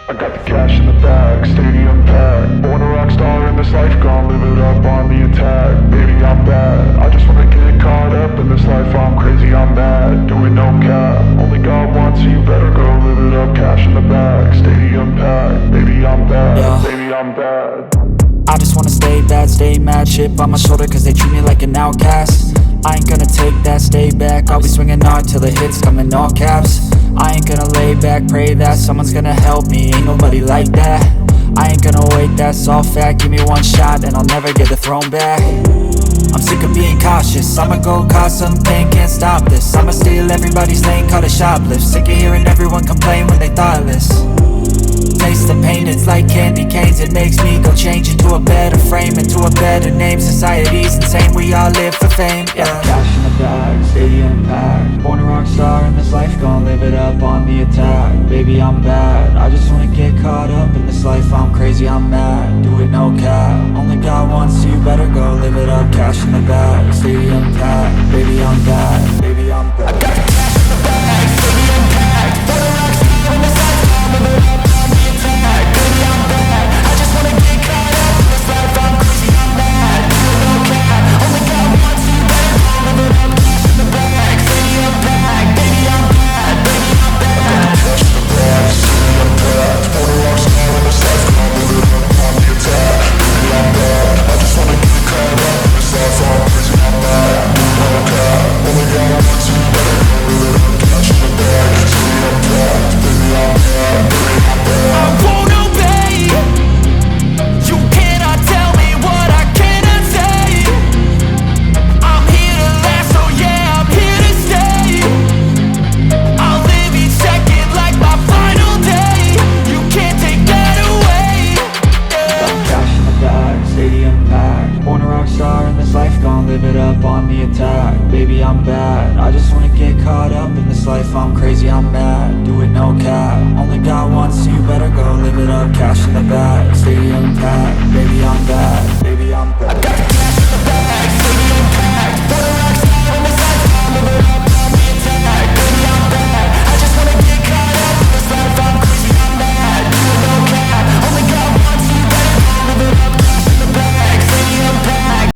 I got the cash in the bag, stadium packed. Born a rock star in this life, gon' live it up on the attack. Baby, I'm bad, I just wanna get caught up in this life. I'm crazy, I'm mad, doing no cap. Only God wants, so you better go live it up. Cash in the bag, stadium packed. Baby, I'm bad, yeah. Baby, I'm bad. I just wanna stay bad, stay mad. Chip on my shoulder cause they treat me like an outcast. I ain't gonna take that, stay back. I'll be swinging hard till the hits come in all caps. I ain't gonna lay back, pray that someone's gonna help me. Ain't nobody like that. I ain't gonna wait, that's all fact. Give me one shot and I'll never get the throne back. I'm sick of being cautious, I'ma go cause some pain, can't stop this. I'ma steal everybody's lane, call it shoplift. Sick of hearing everyone complain when they thoughtless. Taste the pain, it's like candy canes. It makes me go change into a better frame, into a better name. Society's insane, we all live for fame, yeah. Cash in the bag, stadium packed. Born a rock star in this life, gon' live it up on the attack. Baby, I'm bad, I just wanna get caught up in this life. I'm crazy, I'm mad, do it no cap. Only God wants, so you better go live it up. Cash in the bag, stadium packed. Baby, I'm bad, baby, I'm bad. I got the cash in the bag, stadium packed. Born a rock star in this life, gon' live it up on the attack. Baby, I'm bad, I just wanna get caught up in this life. I'm crazy, I'm mad, do it no cap. Only God wants, so you better go live it up. Cash in the bag, stadium packed. Baby, I'm bad, baby, I'm bad. Cash in the bag, stadium packed. Born a rock star in this life, gon' live it up on the attack. Baby, I'm bad, I just wanna get caught up in this life. I'm crazy, I'm mad, do it no cap. Only God wants, so you better go live it up. Cash in the bag, stadium packed. Baby, I'm bad, baby, I'm bad. I won't obey. You cannot tell me what I cannot say. I'm here to last, so yeah, I'm here to stay. I'll live each second like my final day. You can't take that away, yeah. Cash in the bag, stadium packed. Born a rock star in this life, gon' live it up on the attack. Baby, I'm bad, I just wanna get caught up in this life. I'm crazy, I'm mad, do it no cap. Only God wants, so you better go live it up. Cash in the bag, stadium packed. Baby, I'm bad, baby, I'm bad.